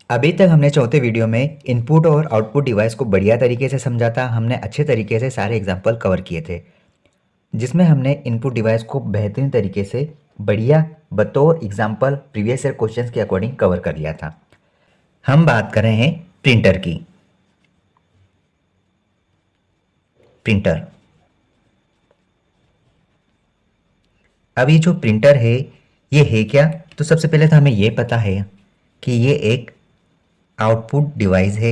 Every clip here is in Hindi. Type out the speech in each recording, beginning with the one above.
अभी तक हमने चौथे वीडियो में इनपुट और आउटपुट डिवाइस को बढ़िया तरीके से समझा था। हमने अच्छे तरीके से सारे एग्जाम्पल कवर किए थे, जिसमें हमने इनपुट डिवाइस को बेहतरीन तरीके से बढ़िया बतौर एग्जाम्पल प्रीवियस ईयर क्वेश्चंस के अकॉर्डिंग कवर कर लिया था। हम बात कर रहे हैं प्रिंटर की। प्रिंटर, अभी जो प्रिंटर है ये है क्या? तो सबसे पहले तो हमें ये पता है कि ये एक आउटपुट डिवाइस है।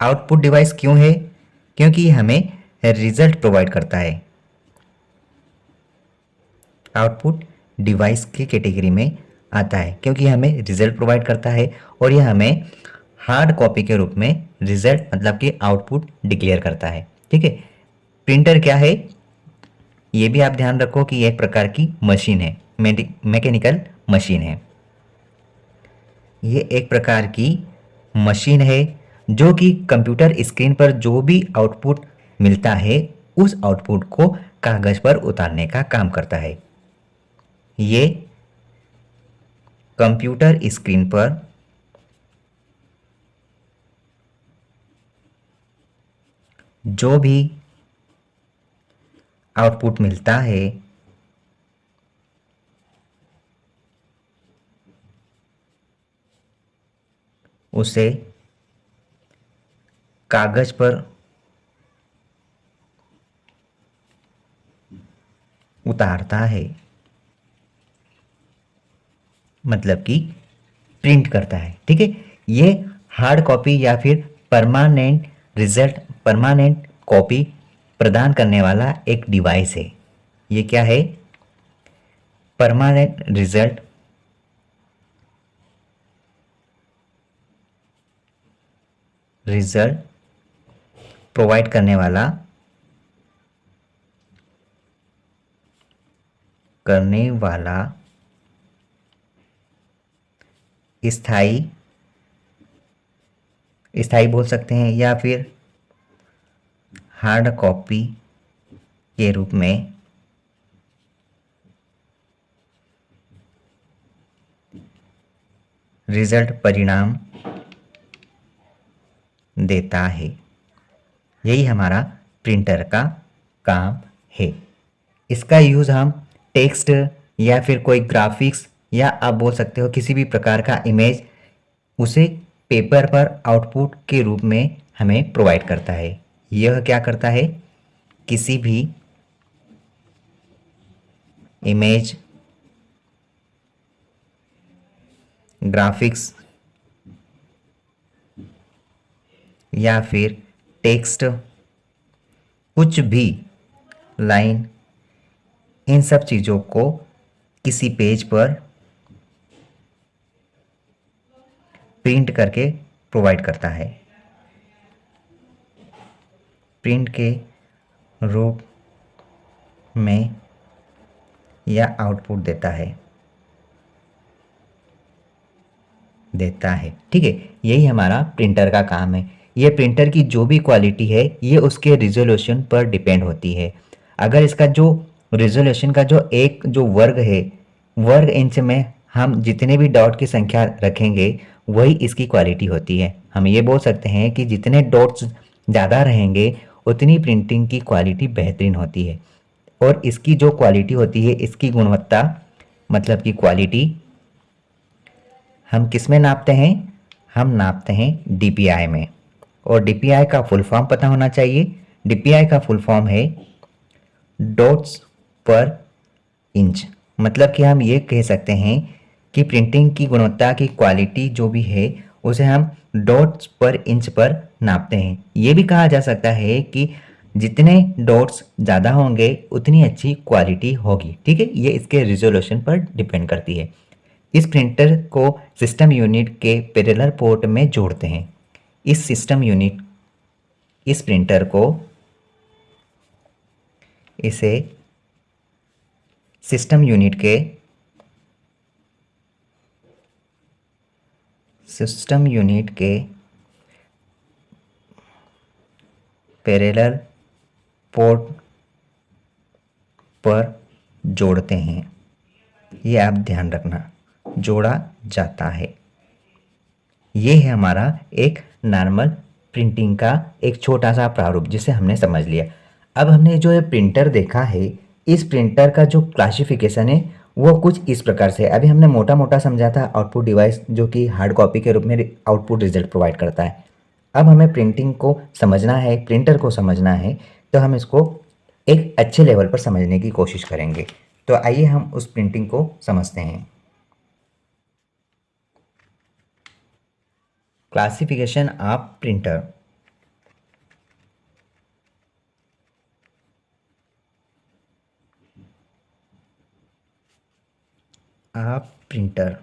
आउटपुट डिवाइस क्यों है? क्योंकि ये हमें रिजल्ट प्रोवाइड करता है। आउटपुट डिवाइस की कैटेगरी में आता है क्योंकि हमें रिजल्ट प्रोवाइड करता है और यह हमें हार्ड कॉपी के रूप में रिजल्ट मतलब कि आउटपुट डिक्लेयर करता है। ठीक है। प्रिंटर क्या है ये भी आप ध्यान रखो कि यह एक प्रकार की मशीन है, मैकेनिकल मशीन है। ये एक प्रकार की मशीन है जो कि कंप्यूटर स्क्रीन पर जो भी आउटपुट मिलता है उस आउटपुट को कागज पर उतारने का काम करता है। ये कंप्यूटर स्क्रीन पर जो भी आउटपुट मिलता है उसे कागज पर उतारता है, मतलब कि प्रिंट करता है। ठीक है। ये हार्ड कॉपी या फिर परमानेंट रिजल्ट, परमानेंट कॉपी प्रदान करने वाला एक डिवाइस है। ये क्या है? परमानेंट रिजल्ट रिजल्ट प्रोवाइड करने वाला स्थाई स्थाई बोल सकते हैं या फिर हार्ड कॉपी के रूप में रिजल्ट परिणाम देता है। यही हमारा प्रिंटर का काम है। इसका यूज़ हम टेक्स्ट या फिर कोई ग्राफिक्स या आप बोल सकते हो किसी भी प्रकार का इमेज उसे पेपर पर आउटपुट के रूप में हमें प्रोवाइड करता है। यह क्या करता है? किसी भी इमेज, ग्राफिक्स या फिर टेक्स्ट, कुछ भी लाइन, इन सब चीज़ों को किसी पेज पर प्रिंट करके प्रोवाइड करता है। प्रिंट के रूप में या आउटपुट देता है। ठीक है। यही हमारा प्रिंटर का काम है। ये प्रिंटर की जो भी क्वालिटी है ये उसके रिजोल्यूशन पर डिपेंड होती है। अगर इसका जो रिजोल्यूशन का जो वर्ग है, वर्ग इंच में हम जितने भी डॉट की संख्या रखेंगे वही इसकी क्वालिटी होती है। हम ये बोल सकते हैं कि जितने डॉट्स ज़्यादा रहेंगे उतनी प्रिंटिंग की क्वालिटी बेहतरीन होती है। और इसकी जो क्वालिटी होती है, इसकी गुणवत्ता मतलब कि क्वालिटी हम किस में नापते हैं? हम नापते हैं डीपीआई में। और डीपीआई का फुल फॉर्म पता होना चाहिए। डीपीआई का फुल फॉर्म है डॉट्स पर इंच। मतलब कि हम ये कह सकते हैं कि प्रिंटिंग की गुणवत्ता की क्वालिटी जो भी है उसे हम डॉट्स पर इंच पर नापते हैं। ये भी कहा जा सकता है कि जितने डॉट्स ज़्यादा होंगे उतनी अच्छी क्वालिटी होगी। ठीक है। ये इसके रिजोल्यूशन पर डिपेंड करती है। इस प्रिंटर को सिस्टम यूनिट के पैरेलल पोर्ट में जोड़ते हैं। इस प्रिंटर को इसे सिस्टम यूनिट के पैरेलल पोर्ट पर जोड़ते हैं। ये आप ध्यान रखना, जोड़ा जाता है। ये है हमारा एक नॉर्मल प्रिंटिंग का एक छोटा सा प्रारूप जिसे हमने समझ लिया। अब हमने जो ये प्रिंटर देखा है, इस प्रिंटर का जो क्लासिफिकेशन है वो कुछ इस प्रकार से है। अभी हमने मोटा मोटा समझा था आउटपुट डिवाइस जो कि हार्ड कॉपी के रूप में आउटपुट रिजल्ट प्रोवाइड करता है। अब हमें प्रिंटिंग को समझना है, प्रिंटर को समझना है, तो हम इसको एक अच्छे लेवल पर समझने की कोशिश करेंगे। तो आइए हम उस प्रिंटिंग को समझते हैं। Classification of printer. Of printer,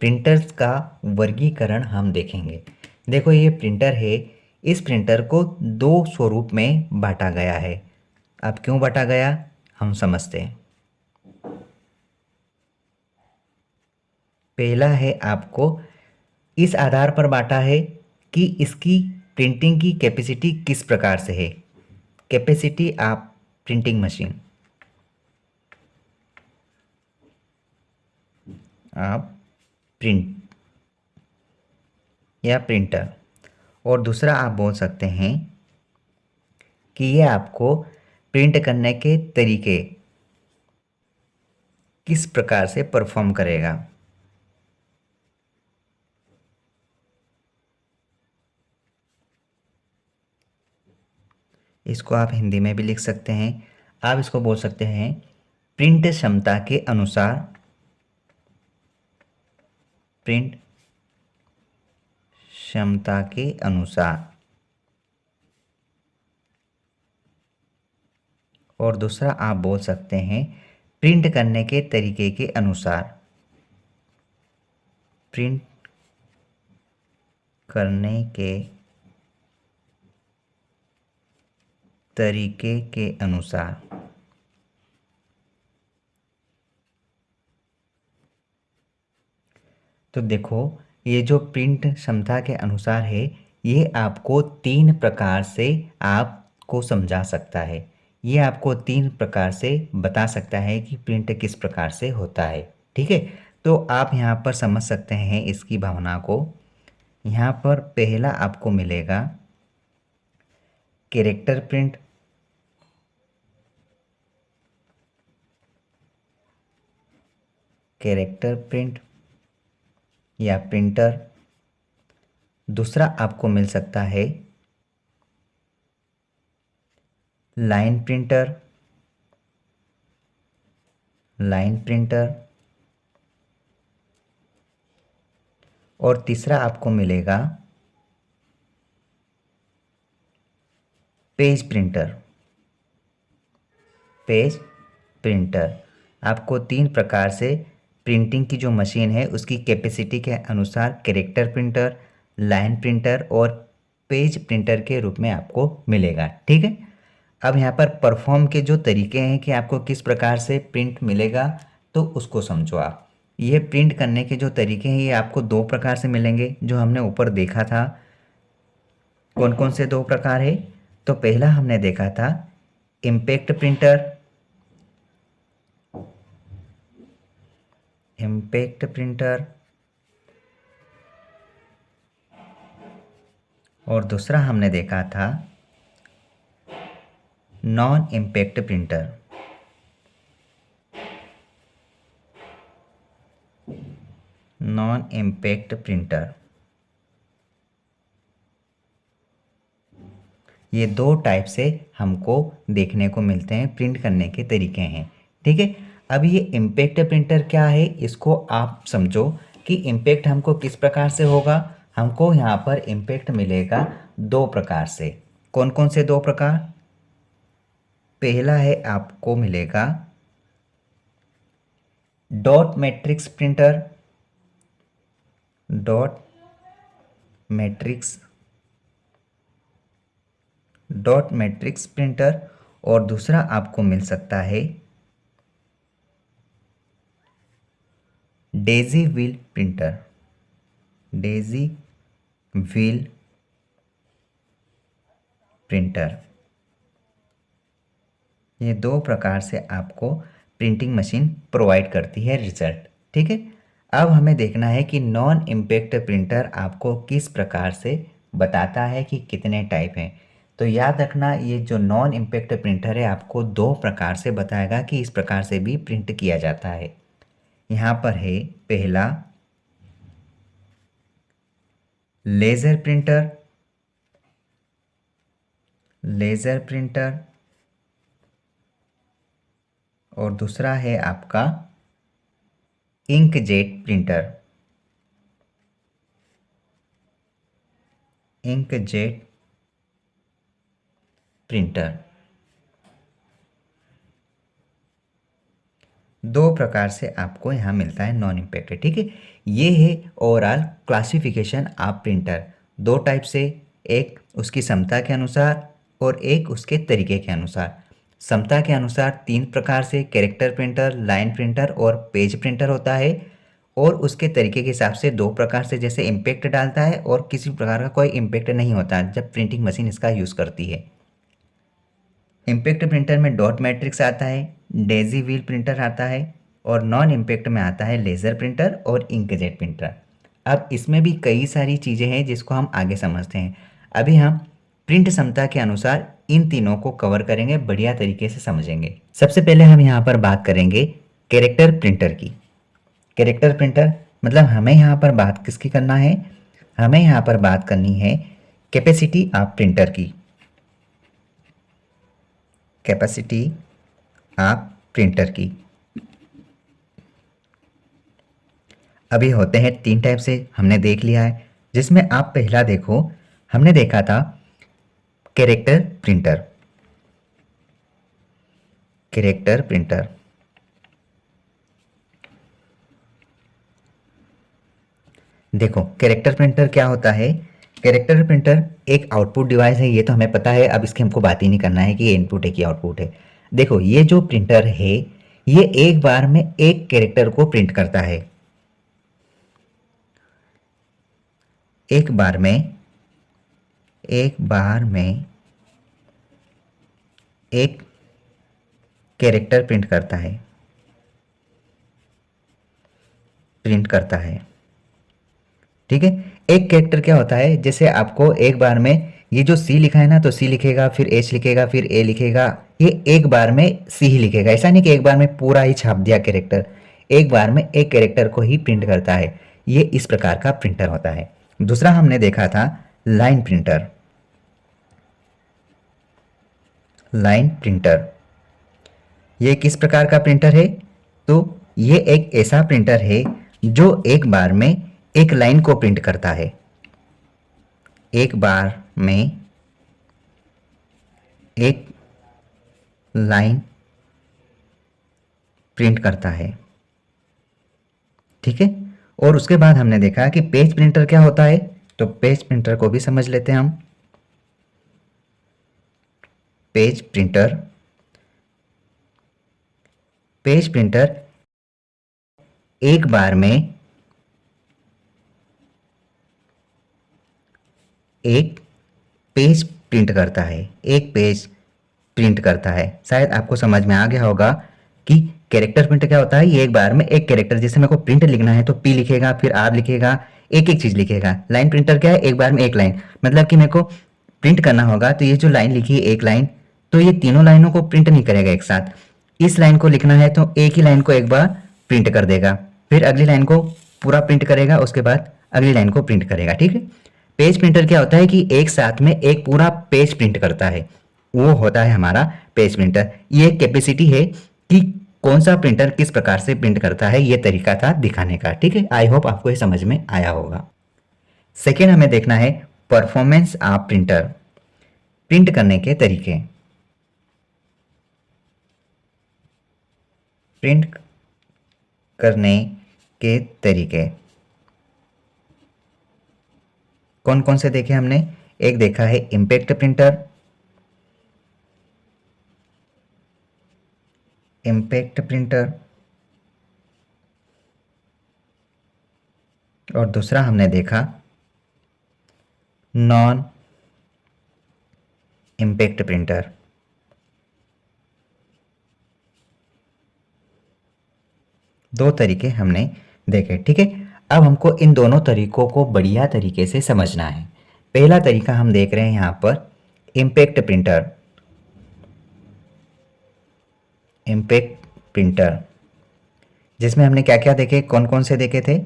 printers का वर्गीकरण हम देखेंगे। देखो ये प्रिंटर है, इस प्रिंटर को दो स्वरूप में बांटा गया है। अब क्यों बांटा गया हम समझते हैं। पहला है आपको इस आधार पर बांटा है कि इसकी प्रिंटिंग की कैपेसिटी किस प्रकार से है। कैपेसिटी ऑफ प्रिंटिंग मशीन, आप प्रिंट या प्रिंटर। और दूसरा आप बोल सकते हैं कि ये आपको प्रिंट करने के तरीके किस प्रकार से परफॉर्म करेगा। इसको आप हिंदी में भी लिख सकते हैं। आप इसको बोल सकते हैं प्रिंट क्षमता के अनुसार, प्रिंट क्षमता के अनुसार। और दूसरा आप बोल सकते हैं प्रिंट करने के तरीके के अनुसार, प्रिंट करने के तरीके के अनुसार। तो देखो ये जो प्रिंट क्षमता के अनुसार है, ये आपको तीन प्रकार से आपको समझा सकता है। ये आपको तीन प्रकार से बता सकता है कि प्रिंट किस प्रकार से होता है। ठीक है, तो आप यहाँ पर समझ सकते हैं इसकी भावना को। यहाँ पर पहला आपको मिलेगा कैरेक्टर प्रिंट, कैरेक्टर प्रिंट या प्रिंटर। दूसरा आपको मिल सकता है लाइन प्रिंटर, लाइन प्रिंटर। और तीसरा आपको मिलेगा पेज प्रिंटर, पेज प्रिंटर। आपको तीन प्रकार से प्रिंटिंग की जो मशीन है उसकी कैपेसिटी के अनुसार कैरेक्टर प्रिंटर, लाइन प्रिंटर और पेज प्रिंटर के रूप में आपको मिलेगा। ठीक है, अब यहाँ पर परफॉर्म के जो तरीके हैं कि आपको किस प्रकार से प्रिंट मिलेगा, तो उसको समझो आप। ये प्रिंट करने के जो तरीके हैं ये आपको दो प्रकार से मिलेंगे जो हमने ऊपर देखा था। कौन कौन से दो प्रकार है? तो पहला हमने देखा था इम्पैक्ट प्रिंटर, इम्पैक्ट प्रिंटर। और दूसरा हमने देखा था non impact printer, non impact printer. ये दो टाइप से हमको देखने को मिलते हैं, प्रिंट करने के तरीके हैं। ठीक है, अब ये इम्पैक्ट प्रिंटर क्या है इसको आप समझो कि इम्पैक्ट हमको किस प्रकार से होगा। हमको यहाँ पर इम्पैक्ट मिलेगा दो प्रकार से। कौन कौन से दो प्रकार? पहला है आपको मिलेगा dot matrix printer, dot matrix, dot matrix printer. और दूसरा आपको मिल सकता है Daisy wheel printer, Daisy wheel printer. ये दो प्रकार से आपको प्रिंटिंग मशीन प्रोवाइड करती है रिजल्ट। ठीक है, अब हमें देखना है कि नॉन इम्पैक्ट प्रिंटर आपको किस प्रकार से बताता है कि कितने टाइप हैं। तो याद रखना, ये जो नॉन इम्पैक्ट प्रिंटर है आपको दो प्रकार से बताएगा कि इस प्रकार से भी प्रिंट किया जाता है। यहाँ पर है पहला लेज़र प्रिंटर, लेज़र प्रिंटर, और दूसरा है आपका इंकजेट प्रिंटर, इंकजेट प्रिंटर। दो प्रकार से आपको यहाँ मिलता है नॉन इम्पैक्टेड, ठीक है। ये है ओवरऑल क्लासिफिकेशन ऑफ प्रिंटर। दो टाइप से, एक उसकी क्षमता के अनुसार और एक उसके तरीके के अनुसार। क्षमता के अनुसार तीन प्रकार से कैरेक्टर प्रिंटर, लाइन प्रिंटर और पेज प्रिंटर होता है। और उसके तरीके के हिसाब से दो प्रकार से, जैसे इम्पैक्ट डालता है और किसी प्रकार का कोई इम्पैक्ट नहीं होता जब प्रिंटिंग मशीन इसका यूज़ करती है। इम्पैक्ट प्रिंटर में डॉट मैट्रिक्स आता है, डेजी व्हील प्रिंटर आता है, और नॉन इम्पैक्ट में आता है लेज़र प्रिंटर और इंकजेट प्रिंटर। अब इसमें भी कई सारी चीज़ें हैं जिसको हम आगे समझते हैं। अभी हम प्रिंट क्षमता के अनुसार इन तीनों को कवर करेंगे, बढ़िया तरीके से समझेंगे। सबसे पहले हम यहाँ पर बात करेंगे कैरेक्टर प्रिंटर की। कैरेक्टर प्रिंटर मतलब हमें यहाँ पर बात किसकी करना है, हमें यहाँ पर बात करनी है कैपेसिटी ऑफ प्रिंटर की, कैपेसिटी ऑफ प्रिंटर की। अभी होते हैं तीन टाइप से, हमने देख लिया है, जिसमें आप पहला देखो, हमने देखा था कैरेक्टर प्रिंटर, कैरेक्टर प्रिंटर। देखो कैरेक्टर प्रिंटर क्या होता है। कैरेक्टर प्रिंटर एक आउटपुट डिवाइस है, ये तो हमें पता है, अब इसके हमको बात ही नहीं करना है कि ये इनपुट है कि आउटपुट है। देखो ये जो प्रिंटर है ये एक बार में एक कैरेक्टर को प्रिंट करता है, एक बार में, एक बार में एक कैरेक्टर प्रिंट करता है, प्रिंट करता है, ठीक है। एक कैरेक्टर क्या होता है, जैसे आपको एक बार में ये जो सी लिखा है ना, तो सी लिखेगा, फिर एच लिखेगा, फिर ए लिखेगा, ये एक बार में सी ही लिखेगा। ऐसा नहीं कि एक बार में पूरा ही छाप दिया कैरेक्टर, एक बार में एक कैरेक्टर को ही प्रिंट करता है। ये इस प्रकार का प्रिंटर होता है। दूसरा हमने देखा था लाइन प्रिंटर, लाइन प्रिंटर। ये किस प्रकार का प्रिंटर है, तो ये एक ऐसा प्रिंटर है जो एक बार में एक लाइन को प्रिंट करता है, एक बार में एक लाइन प्रिंट करता है, ठीक है। और उसके बाद हमने देखा कि पेज प्रिंटर क्या होता है, तो पेज प्रिंटर को भी समझ लेते हैं हम। पेज प्रिंटर, पेज प्रिंटर एक बार में एक पेज प्रिंट करता है, एक पेज प्रिंट करता है। शायद आपको समझ में आ गया होगा कि कैरेक्टर प्रिंट क्या होता है। ये एक बार में एक कैरेक्टर, जैसे मेरे को प्रिंट लिखना है तो पी लिखेगा, फिर आर लिखेगा, एक एक चीज़ लिखेगा। लाइन प्रिंटर क्या है, एक बार में एक लाइन, मतलब कि मेरे को प्रिंट करना होगा तो ये जो लाइन लिखी है एक लाइन, तो ये तीनों लाइनों को प्रिंट नहीं करेगा एक साथ। इस लाइन को लिखना है तो एक ही लाइन को एक बार प्रिंट कर देगा, फिर अगली लाइन को पूरा प्रिंट करेगा, उसके बाद अगली लाइन को प्रिंट करेगा, ठीक है। पेज प्रिंटर क्या होता है कि एक साथ में एक पूरा पेज प्रिंट करता है, वो होता है हमारा पेज प्रिंटर। ये कैपेसिटी है कि कौन सा प्रिंटर किस प्रकार से प्रिंट करता है, ये तरीका था दिखाने का, ठीक है। आई होप आपको ये समझ में आया होगा। सेकेंड हमें देखना है परफॉर्मेंस ऑफ प्रिंटर, प्रिंट करने के तरीके, प्रिंट करने के तरीके कौन कौन से देखे हमने। एक देखा है इम्पैक्ट प्रिंटर, इम्पैक्ट प्रिंटर, और दूसरा हमने देखा नॉन इम्पैक्ट प्रिंटर। दो तरीके हमने देखें, ठीक है। अब हमको इन दोनों तरीकों को बढ़िया तरीके से समझना है। पहला तरीका हम देख रहे हैं यहाँ पर इम्पैक्ट प्रिंटर। इम्पैक्ट प्रिंटर जिसमें हमने क्या क्या देखे, कौन कौन से देखे थे?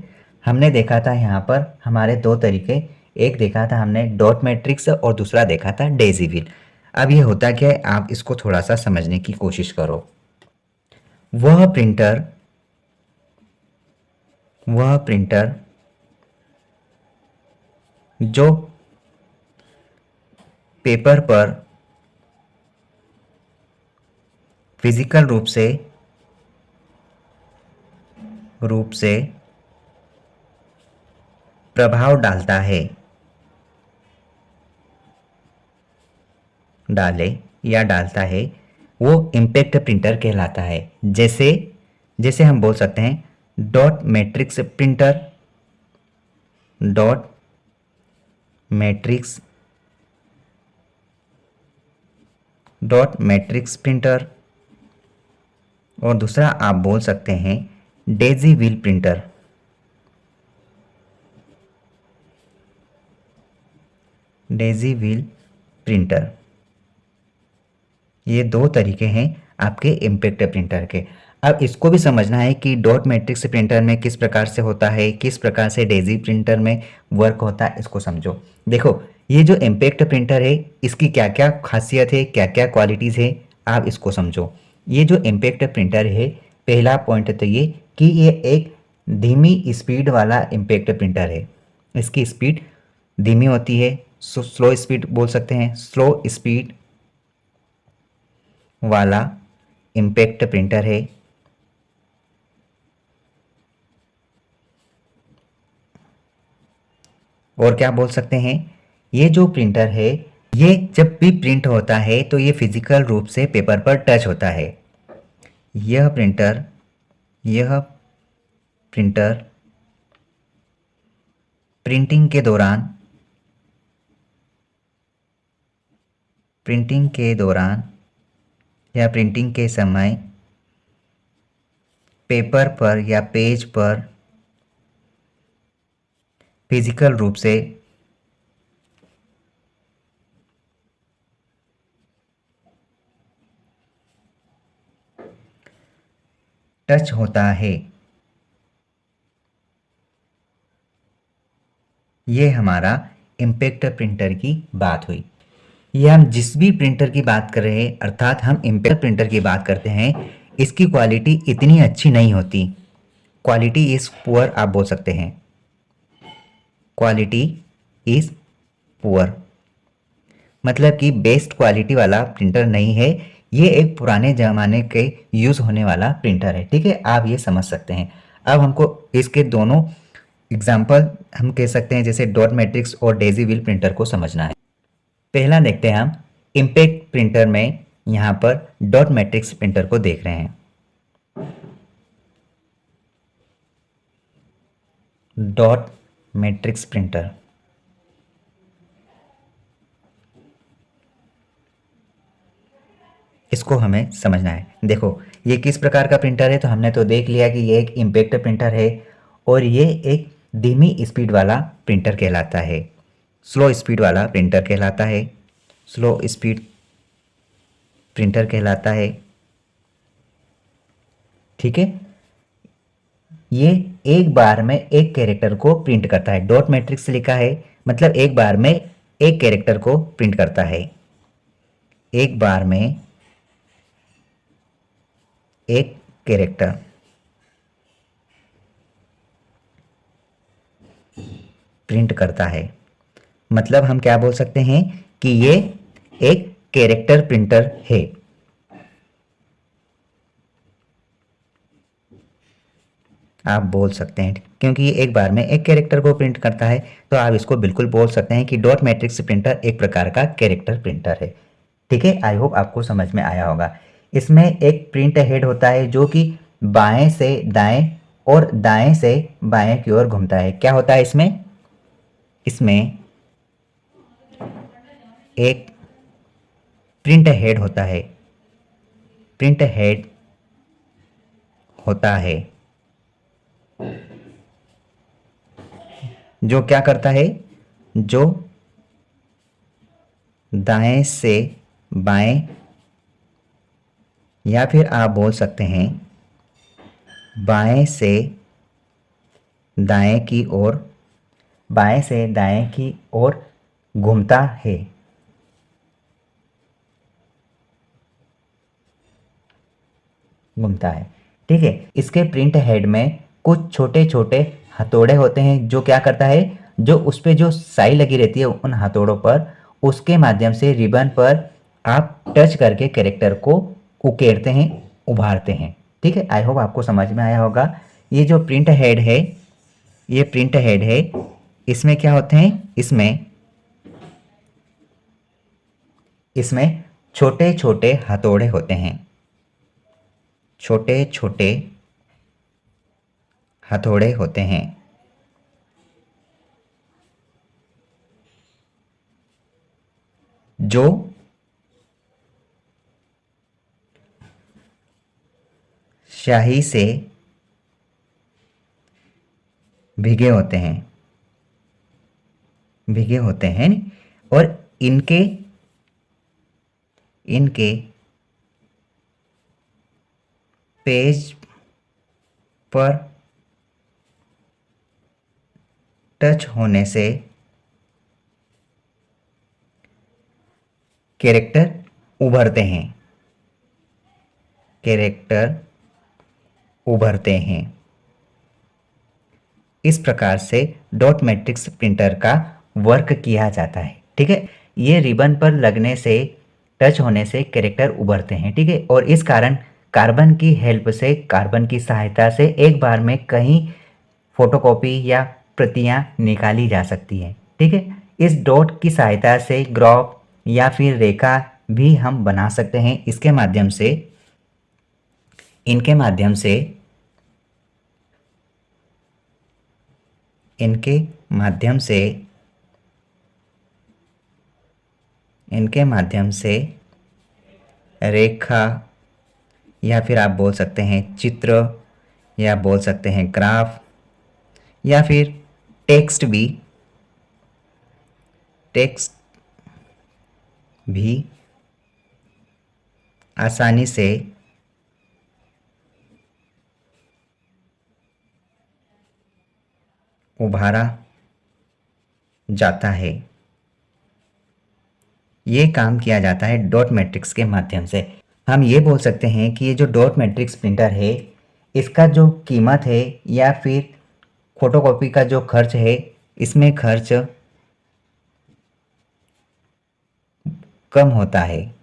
हमने देखा था यहाँ पर हमारे दो तरीके, एक देखा था हमने डॉट मैट्रिक्स और दूसरा देखा था डेजी व्हील। अब ये होता क्या है, आप इसको थोड़ा सा समझने की कोशिश करो। वह प्रिंटर जो पेपर पर फिजिकल रूप से प्रभाव डालता है, डालता है, वो इम्पैक्ट प्रिंटर कहलाता है। जैसे जैसे हम बोल सकते हैं dot matrix printer, dot matrix printer, और दूसरा आप बोल सकते हैं Daisy wheel printer. Daisy wheel printer, ये दो तरीके हैं आपके इम्पैक्ट प्रिंटर के। अब इसको भी समझना है कि डॉट मैट्रिक्स प्रिंटर में किस प्रकार से होता है, किस प्रकार से डेजी प्रिंटर में वर्क होता है, इसको समझो। देखो, ये जो इम्पैक्ट प्रिंटर है इसकी क्या क्या खासियत है, क्या क्या क्वालिटीज़ है, आप इसको समझो। ये जो इम्पैक्ट प्रिंटर है, पहला पॉइंट तो ये कि ये एक धीमी स्पीड वाला इम्पैक्ट प्रिंटर है। इसकी स्पीड धीमी होती है, स्लो स्पीड बोल सकते हैं, स्लो स्पीड वाला इम्पैक्ट प्रिंटर है। और क्या बोल सकते हैं, ये जो प्रिंटर है ये जब भी प्रिंट होता है तो ये फिजिकल रूप से पेपर पर टच होता है। यह प्रिंटर प्रिंटिंग के दौरान या प्रिंटिंग के समय पेपर पर या पेज पर फिजिकल रूप से टच होता है। ये हमारा इम्पैक्ट प्रिंटर की बात हुई। ये हम जिस भी प्रिंटर की बात कर रहे हैं, अर्थात हम इम्पैक्ट प्रिंटर की बात करते हैं, इसकी क्वालिटी इतनी अच्छी नहीं होती। क्वालिटी इज़ पुअर आप बोल सकते हैं, क्वालिटी इज़ पुअर, मतलब कि बेस्ट क्वालिटी वाला प्रिंटर नहीं है। ये एक पुराने ज़माने के यूज़ होने वाला प्रिंटर है, ठीक है, आप ये समझ सकते हैं। अब हमको इसके दोनों एग्जाम्पल हम कह सकते हैं, जैसे डॉट मैट्रिक्स और डेजी व्हील प्रिंटर को समझना है। पहला देखते हैं हम इम्पैक्ट प्रिंटर में, यहाँ पर डॉट मैट्रिक्स प्रिंटर को देख रहे हैं। डॉट मैट्रिक्स प्रिंटर, इसको हमें समझना है। देखो, ये किस प्रकार का प्रिंटर है, तो हमने तो देख लिया कि ये एक इम्पैक्ट प्रिंटर है और ये एक धीमी स्पीड वाला प्रिंटर कहलाता है, स्लो स्पीड वाला प्रिंटर कहलाता है, स्लो स्पीड प्रिंटर कहलाता है, ठीक है। ये एक बार में एक कैरेक्टर को प्रिंट करता है। डॉट मैट्रिक्स लिखा है मतलब एक बार में एक कैरेक्टर को प्रिंट करता है, एक बार में एक कैरेक्टर प्रिंट करता है। मतलब हम क्या बोल सकते हैं कि ये एक कैरेक्टर प्रिंटर है। आप बोल सकते हैं, क्योंकि ये एक बार में एक कैरेक्टर को प्रिंट करता है, तो आप इसको बिल्कुल बोल सकते हैं कि डॉट मैट्रिक्स प्रिंटर एक प्रकार का कैरेक्टर प्रिंटर है, ठीक है। आई होप आपको समझ में आया होगा। इसमें एक प्रिंट हेड होता है जो कि बाएं से दाएं और दाएं से बाएं की ओर घूमता है। क्या होता है इसमें? इसमें एक प्रिंट हेड होता है, प्रिंट हेड होता है जो क्या करता है, जो दाएं से बाएं, या फिर आप बोल सकते हैं बाएं से दाएं की ओर, बाएं से दाएं की ओर घूमता है। घूमता है, ठीक है। इसके प्रिंट हेड में कुछ छोटे छोटे हथौड़े होते हैं, जो क्या करता है, जो उस पे जो साई लगी रहती है उन हथौड़ों पर, उसके माध्यम से रिबन पर आप टच करके कैरेक्टर को उकेरते हैं, उभारते हैं, ठीक है। आई होप आपको समझ में आया होगा। ये जो प्रिंट हेड है, ये प्रिंट हेड है, इसमें क्या होते हैं, इसमें इसमें छोटे छोटे हथौड़े होते हैं, छोटे छोटे हथौड़े होते हैं, जो स्याही से भीगे होते हैं, भीगे होते हैं। और इनके इनके पेज पर टच होने से कैरेक्टर उभरते हैं, कैरेक्टर उभरते हैं। इस प्रकार से डॉट मैट्रिक्स प्रिंटर का वर्क किया जाता है, ठीक है। ये रिबन पर लगने से, टच होने से कैरेक्टर उभरते हैं, ठीक है। और इस कारण कार्बन की हेल्प से, कार्बन की सहायता से एक बार में कई फोटोकॉपी या प्रतियां निकाली जा सकती हैं, ठीक है। इस डॉट की सहायता से ग्राफ या फिर रेखा भी हम बना सकते हैं। इसके माध्यम से, इनके माध्यम से, इनके माध्यम से, इनके माध्यम से रेखा, या फिर आप बोल सकते हैं चित्र, या बोल सकते हैं ग्राफ, या फिर टेक्स्ट भी, टेक्स्ट भी आसानी से उभारा जाता है। ये काम किया जाता है डॉट मैट्रिक्स के माध्यम से। हम ये बोल सकते हैं कि ये जो डॉट मैट्रिक्स प्रिंटर है, इसका जो कीमत है या फिर फोटोकॉपी का जो खर्च है, इसमें खर्च कम होता है।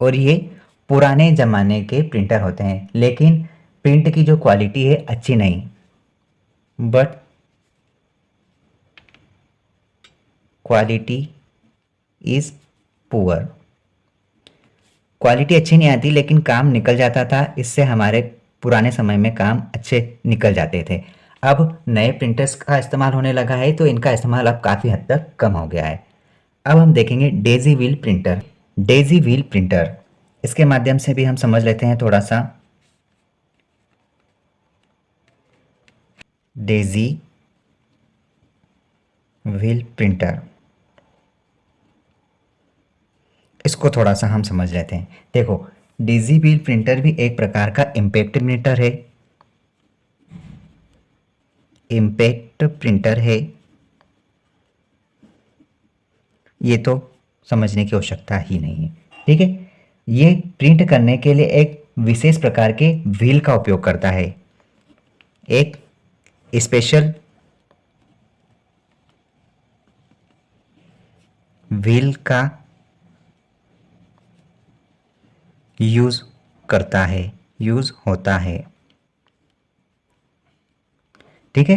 और ये पुराने ज़माने के प्रिंटर होते हैं, लेकिन प्रिंट की जो क्वालिटी है अच्छी नहीं, but quality is poor. Quality अच्छी नहीं आती, लेकिन काम निकल जाता था। इससे हमारे पुराने समय में काम अच्छे निकल जाते थे। अब नए प्रिंटर्स का इस्तेमाल होने लगा है, तो इनका इस्तेमाल अब काफ़ी हद तक कम हो गया है। अब हम देखेंगे Daisy wheel printer. Daisy wheel printer, इसके माध्यम से भी हम समझ लेते हैं थोड़ा सा। डेजी व्हील प्रिंटर, इसको थोड़ा सा हम समझ लेते हैं। देखो, डेजी व्हील प्रिंटर भी एक प्रकार का इम्पैक्ट प्रिंटर है, इम्पैक्ट प्रिंटर है। ये तो समझने की आवश्यकता ही नहीं है, ठीक है। ये प्रिंट करने के लिए एक विशेष प्रकार के व्हील का उपयोग करता है, एक स्पेशल व्हील का यूज करता है, यूज होता है, ठीक है।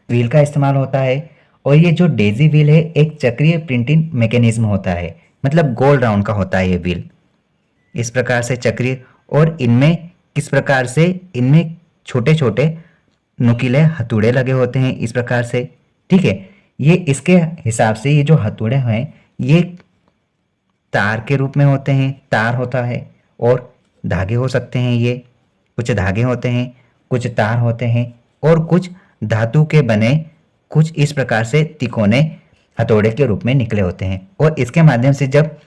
व्हील का इस्तेमाल होता है। और ये जो डेजी व्हील है, एक चक्रीय प्रिंटिंग मैकेनिज्म होता है, मतलब गोल राउंड का होता है ये व्हील, इस प्रकार से चक्रीय। और इनमें किस प्रकार से, इनमें छोटे छोटे नुकीले हथौड़े लगे होते हैं, इस प्रकार से, ठीक है। ये इसके हिसाब से, ये जो हथौड़े हैं, ये तार के रूप में होते हैं, तार होता है, और धागे हो सकते हैं। ये कुछ धागे होते हैं, कुछ तार होते हैं, और कुछ धातु के बने कुछ इस प्रकार से तिकोने हथौड़े के रूप में निकले होते हैं। और इसके माध्यम से जब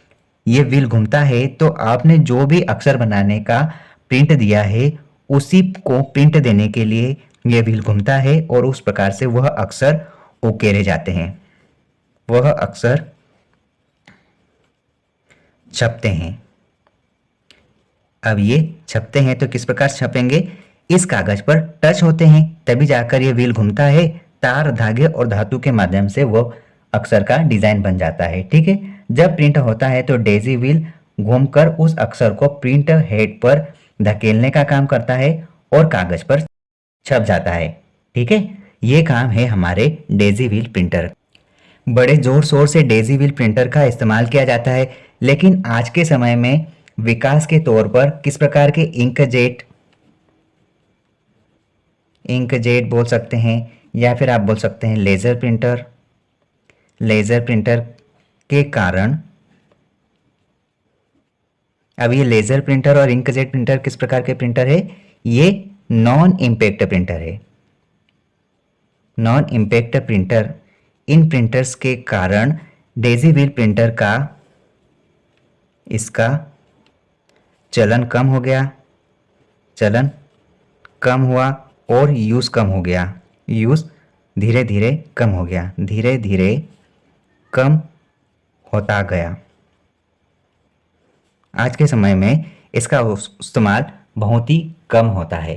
ये व्हील घूमता है तो आपने जो भी अक्षर बनाने का प्रिंट दिया है उसी को प्रिंट देने के लिए ये व्हील घूमता है और उस प्रकार से वह अक्षर उकेरे जाते हैं, वह अक्षर छपते हैं। अब ये छपते हैं तो किस प्रकार छपेंगे, इस कागज पर टच होते हैं तभी जाकर ये व्हील घूमता है, तार धागे और धातु के माध्यम से वो अक्षर का डिजाइन बन जाता है। ठीक है, जब प्रिंट होता है तो डेजी व्हील घूमकर उस अक्षर को प्रिंट हेड पर धकेलने का काम करता है और कागज पर छप जाता है। ठीक है, ये काम है हमारे डेजी व्हील प्रिंटर। बड़े जोर शोर से डेजी व्हील प्रिंटर का इस्तेमाल किया जाता है, लेकिन आज के समय में विकास के तौर पर किस प्रकार के इंकजेट बोल सकते हैं या फिर आप बोल सकते हैं लेज़र प्रिंटर के कारण अब ये लेज़र प्रिंटर और इंकजेट प्रिंटर किस प्रकार के प्रिंटर है, ये नॉन इम्पैक्ट प्रिंटर है। नॉन इम्पैक्ट प्रिंटर, इन प्रिंटर्स के कारण डेजी व्हील प्रिंटर का इसका चलन कम हो गया, चलन कम हुआ और यूज़ कम हो गया, यूज़ धीरे धीरे कम हो गया, धीरे धीरे कम होता गया। आज के समय में इसका इस्तेमाल बहुत ही कम होता है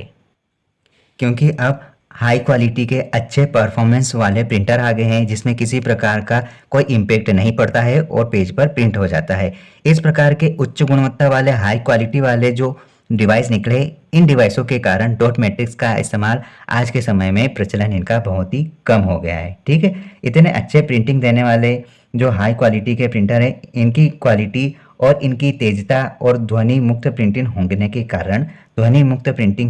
क्योंकि अब हाई क्वालिटी के अच्छे परफॉर्मेंस वाले प्रिंटर आ गए हैं जिसमें किसी प्रकार का कोई इम्पैक्ट नहीं पड़ता है और पेज पर प्रिंट हो जाता है। इस प्रकार के उच्च गुणवत्ता वाले हाई क्वालिटी वाले जो डिवाइस निकले, इन डिवाइसों के कारण डॉट मैट्रिक्स का इस्तेमाल आज के समय में प्रचलन इनका बहुत ही कम हो गया है। ठीक है, इतने अच्छे प्रिंटिंग देने वाले जो हाई क्वालिटी के प्रिंटर हैं, इनकी क्वालिटी और इनकी तेजता और ध्वनि मुक्त प्रिंटिंग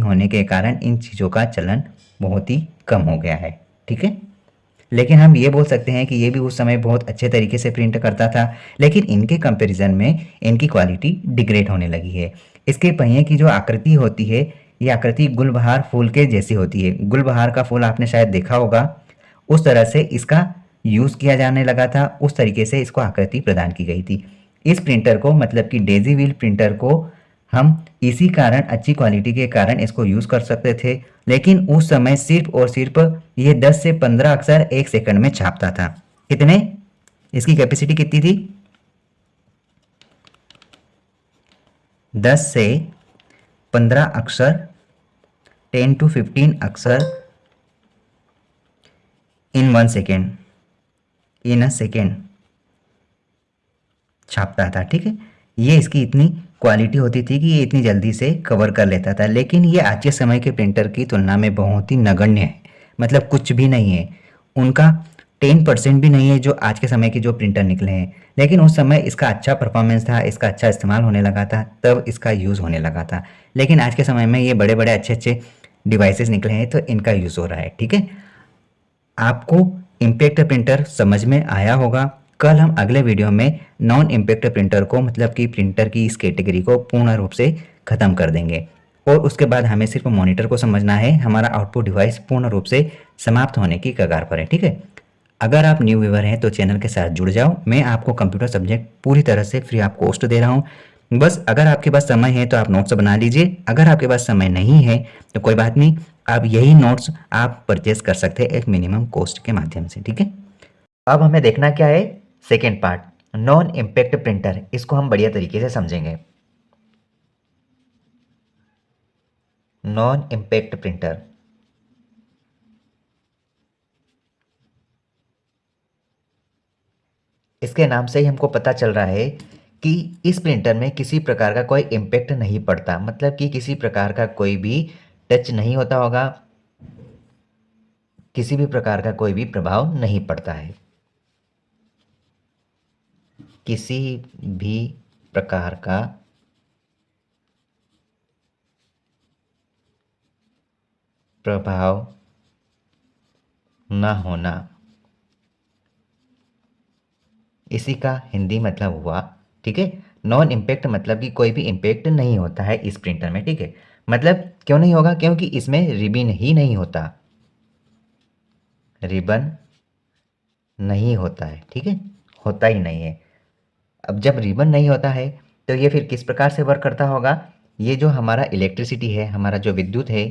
होने के कारण इन चीज़ों का चलन बहुत ही कम हो गया है। ठीक है, लेकिन हम ये बोल सकते हैं कि ये भी उस समय बहुत अच्छे तरीके से प्रिंट करता था, लेकिन इनके कंपैरिजन में इनकी क्वालिटी डिग्रेड होने लगी है। इसके पहिए की जो आकृति होती है, ये आकृति गुलबहार फूल के जैसी होती है। गुलबहार का फूल आपने शायद देखा होगा, उस तरह से इसका यूज़ किया जाने लगा था, उस तरीके से इसको आकृति प्रदान की गई थी। इस प्रिंटर को मतलब कि डेजी व्हील प्रिंटर को हम इसी कारण, अच्छी क्वालिटी के कारण इसको यूज़ कर सकते थे, लेकिन उस समय सिर्फ और सिर्फ ये 10 से 15 अक्षर एक सेकंड में छापता था। कितने, इसकी कैपेसिटी कितनी थी, 10 से 15 अक्षर, 10 to 15 अक्षर इन 1 सेकेंड, इन अ सेकेंड छापता था। ठीक है, ये इसकी इतनी क्वालिटी होती थी कि ये इतनी जल्दी से कवर कर लेता था, लेकिन ये आज के समय के प्रिंटर की तुलना में बहुत ही नगण्य है, मतलब कुछ भी नहीं है, उनका 10% भी नहीं है जो आज के समय के जो प्रिंटर निकले हैं। लेकिन उस समय इसका अच्छा परफॉर्मेंस था, इसका अच्छा इस्तेमाल होने लगा था, तब इसका यूज़ होने लगा था। लेकिन आज के समय में ये बड़े बड़े अच्छे अच्छे डिवाइसेस निकले हैं तो इनका यूज़ हो रहा है। ठीक है, आपको इम्पैक्ट प्रिंटर समझ में आया होगा। कल हम अगले वीडियो में नॉन इम्पैक्ट प्रिंटर को मतलब कि प्रिंटर की इस कैटेगरी को पूर्ण रूप से ख़त्म कर देंगे और उसके बाद हमें सिर्फ मॉनिटर को समझना है, हमारा आउटपुट डिवाइस पूर्ण रूप से समाप्त होने की कगार पर है। ठीक है, अगर आप न्यू व्यूअर हैं तो चैनल के साथ जुड़ जाओ। मैं आपको कंप्यूटर सब्जेक्ट पूरी तरह से फ्री ऑफ कॉस्ट दे रहा हूँ। बस अगर आपके पास समय है तो आप नोट्स बना लीजिए, अगर आपके पास समय नहीं है तो कोई बात नहीं, आप यही नोट्स आप परचेस कर सकते हैं एक मिनिमम कॉस्ट के माध्यम से। ठीक है, अब हमें देखना क्या है, second part, non impact printer. इसको हम बढ़िया तरीके से समझेंगे। नॉन इम्पैक्ट प्रिंटर, इसके नाम से ही हमको पता चल रहा है कि इस प्रिंटर में किसी प्रकार का कोई इम्पैक्ट नहीं पड़ता, मतलब कि किसी प्रकार का कोई भी टच नहीं होता होगा, किसी भी प्रकार का कोई भी प्रभाव नहीं पड़ता है, किसी भी प्रकार का प्रभाव न होना, इसी का हिंदी मतलब हुआ। ठीक है, नॉन इम्पैक्ट मतलब कि कोई भी इम्पैक्ट नहीं होता है इस प्रिंटर में। ठीक है, मतलब क्यों नहीं होगा, क्योंकि इसमें रिबिन ही नहीं होता। रिबन नहीं होता है, ठीक है, होता ही नहीं है। अब जब रिबन नहीं होता है तो ये फिर किस प्रकार से वर्क करता होगा? ये जो हमारा इलेक्ट्रिसिटी है, हमारा जो विद्युत है,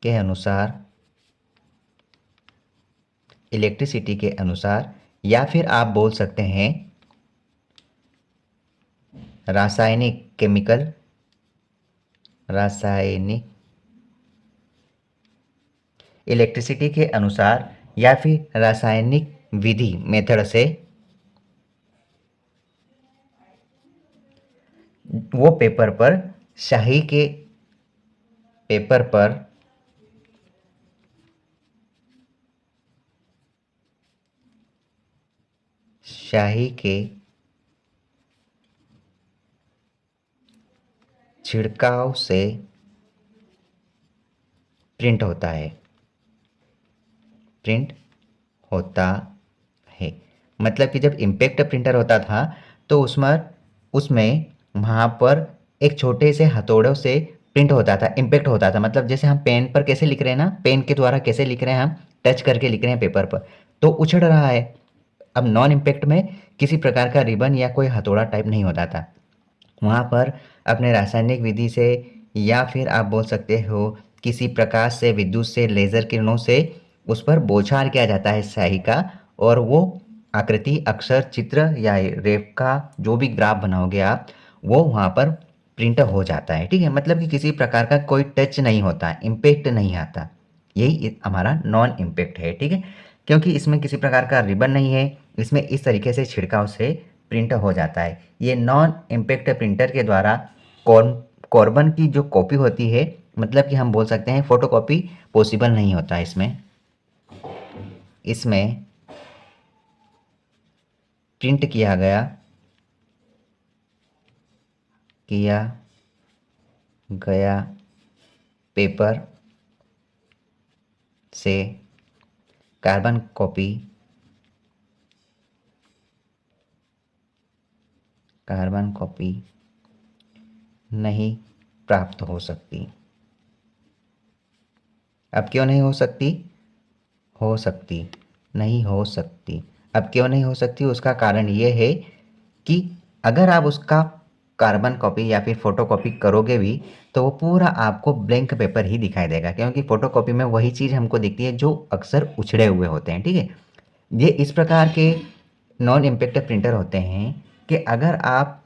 के अनुसार, इलेक्ट्रिसिटी के अनुसार, या फिर आप बोल सकते हैं रासायनिक, केमिकल, रासायनिक, इलेक्ट्रिसिटी के अनुसार या फिर रासायनिक विधि, मेथड से वो पेपर पर, स्याही के पेपर पर स्याही के छिड़काव से प्रिंट होता है, प्रिंट होता है। मतलब कि जब इम्पैक्ट प्रिंटर होता था तो उसमें उसमें वहाँ पर एक छोटे से हथौड़ों से प्रिंट होता था, इम्पैक्ट होता था। मतलब जैसे हम पेन पर कैसे लिख रहे हैं ना, पेन के द्वारा कैसे लिख रहे हैं, हम टच करके लिख रहे हैं पेपर पर, तो उछड़ रहा है। अब नॉन इम्पैक्ट में किसी प्रकार का रिबन या कोई हथौड़ा टाइप नहीं होता था, वहाँ पर अपने रासायनिक विधि से या फिर आप बोल सकते हो किसी प्रकाश से, विद्युत से, लेज़र किरणों से उस पर बौछार किया जाता है स्याही का, और वो आकृति, अक्षर, चित्र या रेखा जो भी ग्राफ बनाओगे आप, वो वहाँ पर प्रिंट हो जाता है, ठीक है। मतलब कि किसी प्रकार का कोई टच नहीं होता, इम्पैक्ट नहीं आता। यही हमारा नॉन इम्पैक्ट है, ठीक है, क्योंकि इसमें किसी प्रकार का रिबन नहीं है, इसमें इस तरीके से छिड़काव से प्रिंट हो जाता है। ये नॉन इम्पैक्ट प्रिंटर के द्वारा कार्बन की जो कॉपी होती है, मतलब कि हम बोल सकते हैं फोटोकॉपी पॉसिबल नहीं होता इसमें। इसमें प्रिंट किया गया पेपर से कार्बन कॉपी, कार्बन कॉपी नहीं प्राप्त हो सकती। अब क्यों नहीं हो सकती? हो सकती, नहीं हो सकती। अब क्यों नहीं हो सकती? उसका कारण ये है कि अगर आप उसका कार्बन कॉपी या फिर फ़ोटोकॉपी करोगे भी तो वो पूरा आपको ब्लैंक पेपर ही दिखाई देगा, क्योंकि फ़ोटोकॉपी में वही चीज़ हमको दिखती है जो अक्सर उछड़े हुए होते हैं, ठीक है। ये इस प्रकार के नॉन इम्पैक्ट प्रिंटर होते हैं कि अगर आप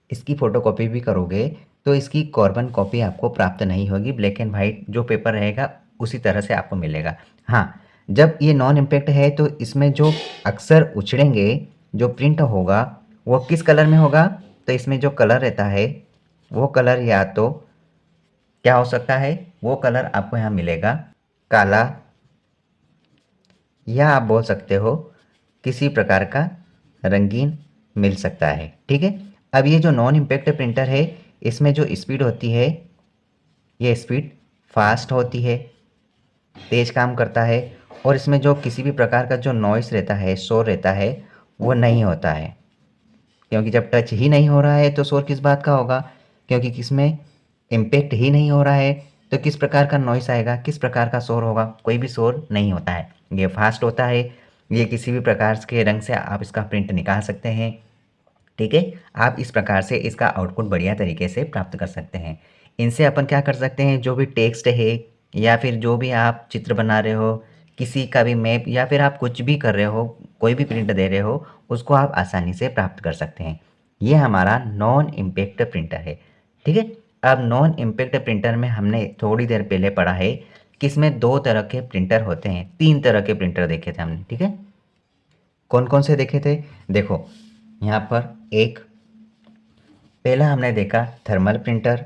इसकी फ़ोटोकॉपी भी करोगे तो इसकी कार्बन कॉपी आपको प्राप्त नहीं होगी, ब्लैक एंड वाइट जो पेपर रहेगा उसी तरह से आपको मिलेगा। हाँ, जब ये नॉन इम्पैक्ट है तो इसमें जो अक्षर उछड़ेंगे, जो प्रिंट होगा वो किस कलर में होगा? तो इसमें जो कलर रहता है वो कलर या तो क्या हो सकता है, वो कलर आपको यहाँ मिलेगा काला, या आप बोल सकते हो किसी प्रकार का रंगीन मिल सकता है, ठीक है। अब ये जो नॉन इम्पैक्ट प्रिंटर है, इसमें जो स्पीड होती है, ये स्पीड फास्ट होती है, तेज़ काम करता है, और इसमें जो किसी भी प्रकार का जो नॉइस रहता है, शोर रहता है, वो नहीं होता है। क्योंकि जब टच ही नहीं हो रहा है तो शोर किस बात का होगा? क्योंकि किसमें इम्पैक्ट ही नहीं हो रहा है, तो किस प्रकार का नॉइस आएगा, किस प्रकार का शोर होगा? कोई भी शोर नहीं होता है। ये फास्ट होता है, ये किसी भी प्रकार के रंग से आप इसका प्रिंट निकाल सकते हैं, ठीक है। आप इस प्रकार से इसका आउटपुट बढ़िया तरीके से प्राप्त कर सकते हैं। इनसे अपन क्या कर सकते हैं, जो भी टेक्स्ट है या फिर जो भी आप चित्र बना रहे हो, किसी का भी मैप, या फिर आप कुछ भी कर रहे हो, कोई भी प्रिंट दे रहे हो, उसको आप आसानी से प्राप्त कर सकते हैं। ये हमारा नॉन इम्पैक्ट प्रिंटर है, ठीक है। अब नॉन इम्पैक्ट प्रिंटर में हमने थोड़ी देर पहले पढ़ा है कि इसमें 2 तरह के प्रिंटर होते हैं, 3 तरह के प्रिंटर देखे थे हमने, ठीक है। कौन कौन से देखे थे? देखो यहाँ पर एक, पहला हमने देखा थर्मल प्रिंटर,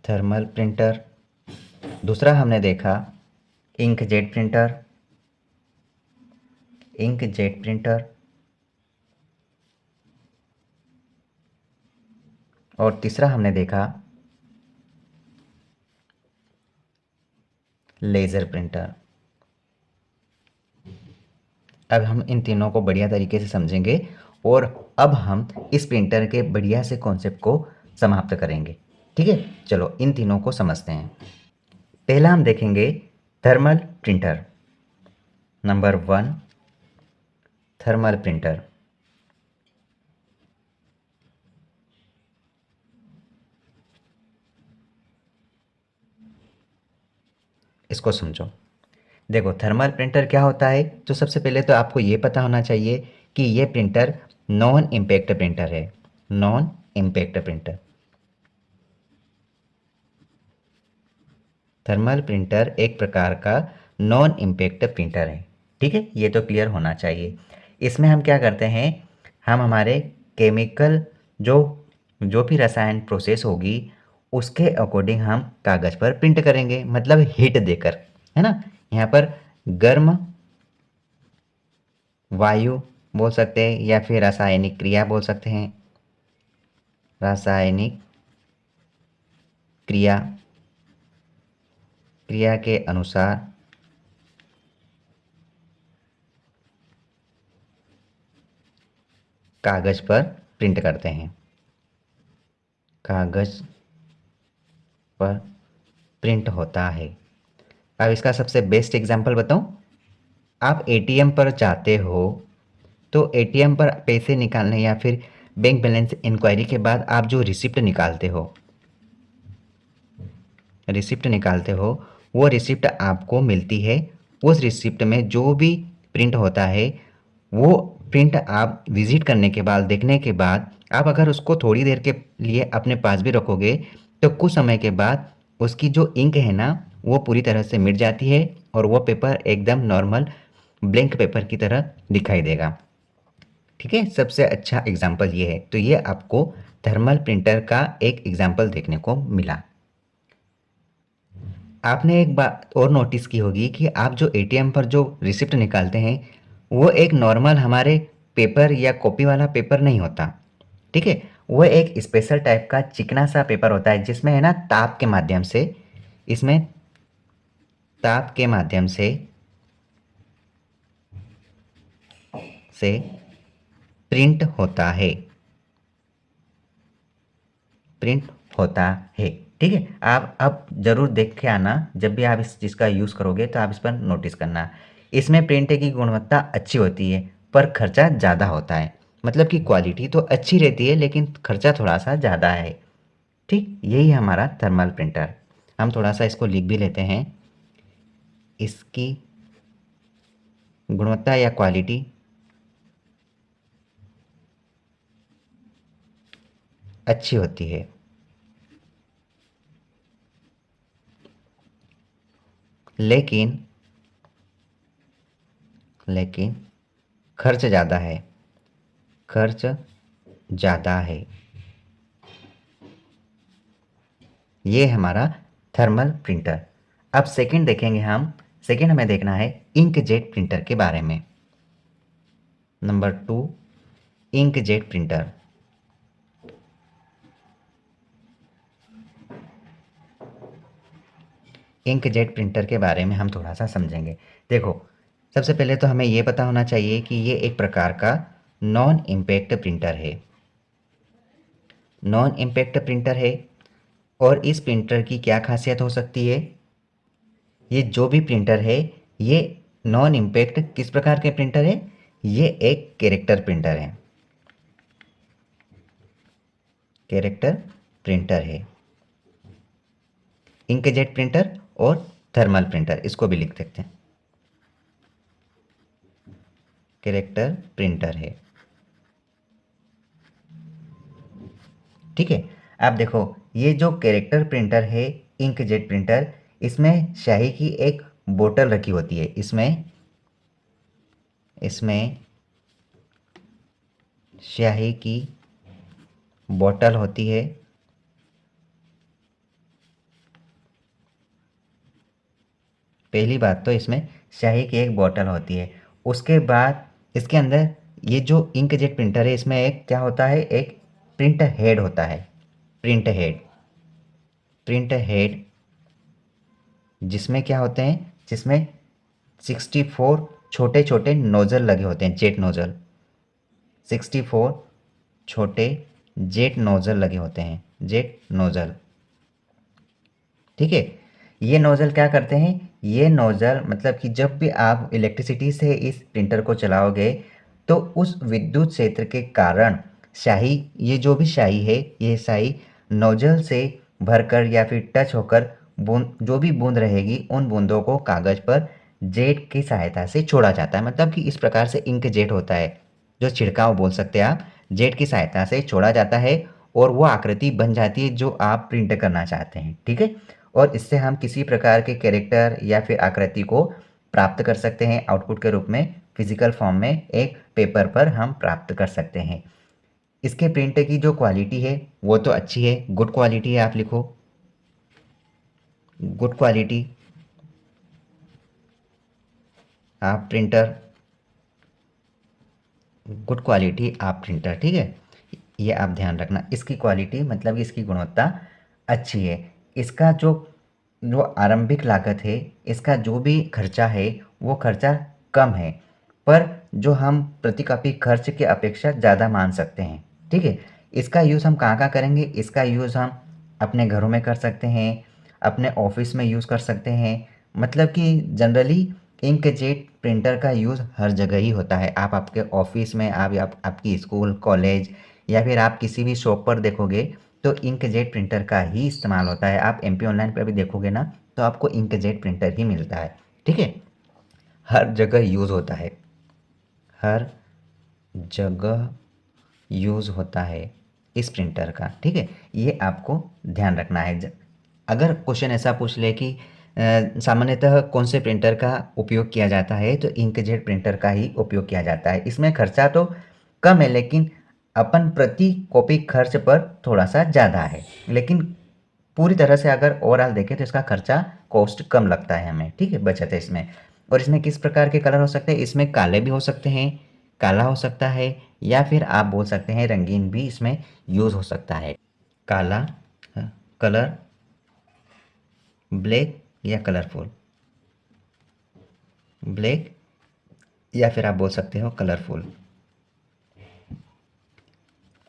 थर्मल प्रिंटर। दूसरा हमने देखा इंकजेट प्रिंटर, इंकजेट प्रिंटर। और तीसरा हमने देखा लेज़र प्रिंटर। अब हम इन तीनों को बढ़िया तरीके से समझेंगे और अब हम इस प्रिंटर के बढ़िया से कॉन्सेप्ट को समाप्त करेंगे। ठीक है, चलो इन तीनों को समझते हैं। पहला हम देखेंगे thermal printer. Number 1 thermal printer. इसको समझो। देखो थर्मल प्रिंटर क्या होता है, तो सबसे पहले तो आपको ये पता होना चाहिए कि ये प्रिंटर नॉन इम्पैक्ट प्रिंटर है। Non impact printer. Thermal printer एक प्रकार का नॉन इम्पैक्ट प्रिंटर है। ठीक है, ये तो क्लियर होना चाहिए। इसमें हम क्या करते हैं, हम हमारे केमिकल जो जो भी रसायन प्रोसेस होगी उसके अकॉर्डिंग हम कागज़ पर प्रिंट करेंगे, मतलब हीट देकर, है ना। यहाँ पर गर्म वायु बोल सकते हैं या फिर रासायनिक क्रिया बोल सकते हैं। रासायनिक क्रिया क्रिया के अनुसार कागज़ पर प्रिंट करते हैं। कागज़ पर प्रिंट होता है। अब इसका सबसे बेस्ट एग्जांपल बताऊं। आप एटीएम पर जाते हो तो एटीएम पर पैसे निकालने या फिर बैंक बैलेंस इंक्वायरी के बाद आप जो रिसिप्ट निकालते हो वो रिसिप्ट आपको मिलती है। उस रिसिप्ट में जो भी प्रिंट होता है वो प्रिंट आप विजिट करने के बाद, देखने के बाद, आप अगर उसको थोड़ी देर के लिए अपने पास भी रखोगे तो कुछ समय के बाद उसकी जो इंक है ना वो पूरी तरह से मिट जाती है और वो पेपर एकदम नॉर्मल ब्लैंक पेपर की तरह दिखाई देगा। ठीक है, सबसे अच्छा एग्जाम्पल ये है। तो ये आपको थर्मल प्रिंटर का एक एग्जाम्पल देखने को मिला। आपने एक बात और नोटिस की होगी कि आप जो एटीएम पर जो रिसिप्ट निकालते हैं वो एक नॉर्मल हमारे पेपर या कॉपी वाला पेपर नहीं होता। ठीक है, वो एक स्पेशल टाइप का चिकना सा पेपर होता है जिसमें है ना ताप के माध्यम से, इसमें ताप के माध्यम से प्रिंट होता है। प्रिंट होता है। ठीक है, आप अब ज़रूर देख के आना, जब भी आप इस चीज़ का यूज़ करोगे तो आप इस पर नोटिस करना। इसमें प्रिंट की गुणवत्ता अच्छी होती है पर खर्चा ज़्यादा होता है। मतलब कि क्वालिटी तो अच्छी रहती है लेकिन खर्चा थोड़ा सा ज़्यादा है। ठीक, यही है हमारा थर्मल प्रिंटर। हम थोड़ा सा इसको लिख भी लेते हैं। इसकी गुणवत्ता या क्वालिटी अच्छी होती है लेकिन लेकिन खर्च ज़्यादा है। खर्च ज़्यादा है। ये है हमारा थर्मल प्रिंटर। अब सेकंड देखेंगे हम। सेकंड हमें देखना है इंकजेट प्रिंटर के बारे में। Number 2 inkjet printer. Inkjet printer के बारे में हम थोड़ा सा समझेंगे। देखो सबसे पहले तो हमें ये पता होना चाहिए कि ये एक प्रकार का नॉन इम्पैक्ट प्रिंटर है। नॉन इम्पैक्ट प्रिंटर है। और इस प्रिंटर की क्या खासियत हो सकती है, ये जो भी प्रिंटर है ये नॉन इम्पैक्ट किस प्रकार के प्रिंटर है, ये एक कैरेक्टर प्रिंटर है। कैरेक्टर प्रिंटर है। इंकजेट प्रिंटर और थर्मल प्रिंटर इसको भी लिख सकते हैं। कैरेक्टर प्रिंटर है। ठीक है, आप देखो ये जो कैरेक्टर प्रिंटर है इंकजेट प्रिंटर, इसमें स्याही की एक बोतल रखी होती है। इसमें इसमें स्याही की बोतल होती है। पहली बात तो इसमें स्याही की एक बोतल होती है। उसके बाद इसके अंदर ये जो इंकजेट प्रिंटर है इसमें एक क्या होता है, एक प्रिंट हेड होता है। Print head. प्रिंट हेड जिसमें क्या होते हैं, जिसमें 64 छोटे छोटे नोज़ल लगे होते हैं, जेट नोज़ल। 64 छोटे जेट नोजल लगे होते हैं, जेट नोजल। ठीक है, ये नोजल क्या करते हैं, ये नोजल मतलब कि जब भी आप इलेक्ट्रिसिटी से इस प्रिंटर को चलाओगे तो उस विद्युत क्षेत्र के कारण स्याही, ये जो भी स्याही है, ये स्याही नोजल से भरकर या फिर टच होकर बूंद, जो भी बूंद रहेगी उन बूंदों को कागज़ पर जेट की सहायता से छोड़ा जाता है। मतलब कि इस प्रकार से इंक जेट होता है, जो छिड़काव बोल सकते हैं आप, जेट की सहायता से छोड़ा जाता है और वो आकृति बन जाती है जो आप प्रिंट करना चाहते हैं। ठीक है, और इससे हम किसी प्रकार के कैरेक्टर या फिर आकृति को प्राप्त कर सकते हैं आउटपुट के रूप में, फिजिकल फॉर्म में एक पेपर पर हम प्राप्त कर सकते हैं। इसके प्रिंट की जो क्वालिटी है वो तो अच्छी है, गुड क्वालिटी है, आप लिखो गुड क्वालिटी आप प्रिंटर, गुड क्वालिटी आप प्रिंटर। ठीक है, ये आप ध्यान रखना, इसकी क्वालिटी मतलब इसकी गुणवत्ता अच्छी है। इसका जो जो आरंभिक लागत है, इसका जो भी खर्चा है वो खर्चा कम है, पर जो हम प्रति कॉपी खर्च की अपेक्षा ज़्यादा मान सकते हैं। ठीक है, इसका यूज़ हम कहाँ कहाँ करेंगे, इसका यूज़ हम अपने घरों में कर सकते हैं, अपने ऑफिस में यूज़ कर सकते हैं। मतलब कि जनरली इंकजेट प्रिंटर का यूज़ हर जगह ही होता है। आप आपके ऑफिस में, आपकी स्कूल कॉलेज या फिर आप किसी भी शॉप पर देखोगे तो इंकजेट प्रिंटर का ही इस्तेमाल होता है। आप एमपी ऑनलाइन पर भी देखोगे ना तो आपको इंकजेट प्रिंटर ही मिलता है। ठीक है, हर जगह यूज़ होता है, हर जगह यूज़ होता है इस प्रिंटर का। ठीक है, ये आपको ध्यान रखना है। अगर क्वेश्चन ऐसा पूछ ले कि सामान्यतः कौन से प्रिंटर का उपयोग किया जाता है, तो इंकजेट प्रिंटर का ही उपयोग किया जाता है। इसमें खर्चा तो कम है लेकिन अपन प्रति कॉपी खर्च पर थोड़ा सा ज़्यादा है, लेकिन पूरी तरह से अगर ओवरऑल देखें तो इसका खर्चा कॉस्ट कम लगता है हमें। ठीक है, बचत है इसमें। और इसमें किस प्रकार के कलर हो सकते हैं, इसमें काले भी हो सकते हैं, काला हो सकता है, या फिर आप बोल सकते हैं रंगीन भी इसमें यूज़ हो सकता है। काला कलर, ब्लैक या कलरफुल, ब्लैक या फिर आप बोल सकते हो कलरफुल,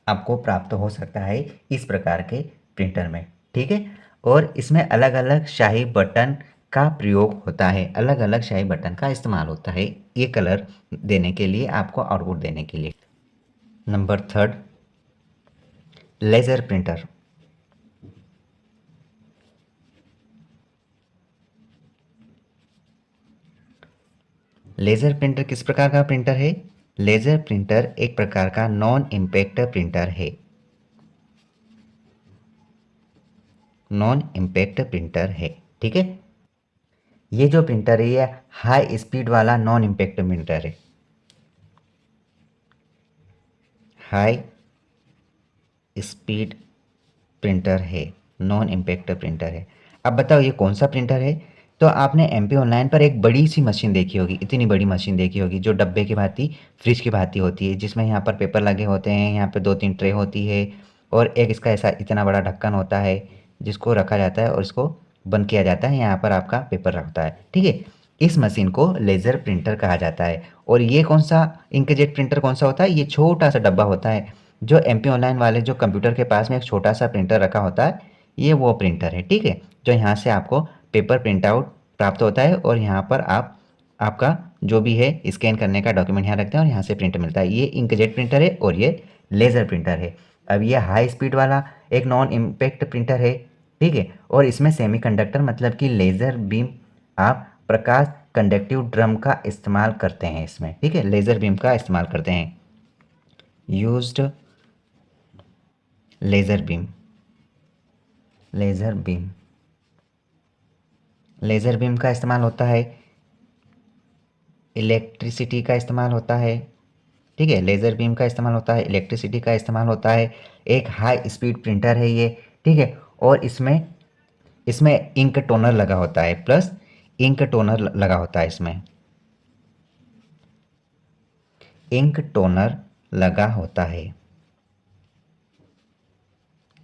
आपको प्राप्त हो सकता है इस प्रकार के प्रिंटर में। ठीक है, और इसमें अलग अलग शाही बटन का प्रयोग होता है, अलग अलग शाही बटन का इस्तेमाल होता है ये कलर देने के लिए, आपको आउटपुट देने के लिए। Number third, laser printer. Laser printer किस प्रकार का प्रिंटर है, लेज़र प्रिंटर एक प्रकार का नॉन इम्पैक्ट प्रिंटर है, नॉन इम्पैक्ट प्रिंटर है। ठीक है, ये जो प्रिंटर है ये हाई स्पीड वाला नॉन इम्पैक्ट प्रिंटर है, हाई स्पीड प्रिंटर है, नॉन इम्पैक्ट प्रिंटर है। अब बताओ ये कौन सा प्रिंटर है, तो आपने एमपी ऑनलाइन पर एक बड़ी सी मशीन देखी होगी, इतनी बड़ी मशीन देखी होगी जो डब्बे की भांति, फ्रिज की भांति होती है, जिसमें यहाँ पर पेपर लगे होते हैं, यहाँ पे 2-3 ट्रे होती है और एक इसका ऐसा इतना बड़ा ढक्कन होता है जिसको रखा जाता है और इसको बंद किया जाता है, यहाँ पर आपका पेपर रखता है। ठीक है, इस मशीन को लेज़र प्रिंटर कहा जाता है। और ये कौन सा इंकजेट प्रिंटर कौन सा होता है, ये छोटा सा डब्बा होता है जो एमपी ऑनलाइन वाले जो कंप्यूटर के पास में एक छोटा सा प्रिंटर रखा होता है, ये वो प्रिंटर है। ठीक है, जो यहाँ से आपको पेपर प्रिंट आउट प्राप्त होता है और यहाँ पर आप आपका जो भी है स्कैन करने का डॉक्यूमेंट यहाँ रखते हैं और यहाँ से प्रिंट मिलता है। ये इंकजेट प्रिंटर है और ये लेज़र प्रिंटर है। अब ये हाई स्पीड वाला एक नॉन इम्पैक्ट प्रिंटर है। ठीक है, और इसमें सेमीकंडक्टर मतलब कि लेज़र बीम, आप प्रकाश कंडक्टिव ड्रम का इस्तेमाल करते हैं इसमें। ठीक है, लेज़र बीम का इस्तेमाल करते हैं, used laser beam, laser beam, laser beam का इस्तेमाल होता है, इलेक्ट्रिसिटी का इस्तेमाल होता है। ठीक है, लेज़र बीम का इस्तेमाल होता है, इलेक्ट्रिसिटी का इस्तेमाल होता है, एक हाई स्पीड प्रिंटर है ये। ठीक है, और इसमें इसमें इंक टोनर लगा होता है, प्लस इंक टोनर लगा होता है, इसमें इंक टोनर लगा होता है,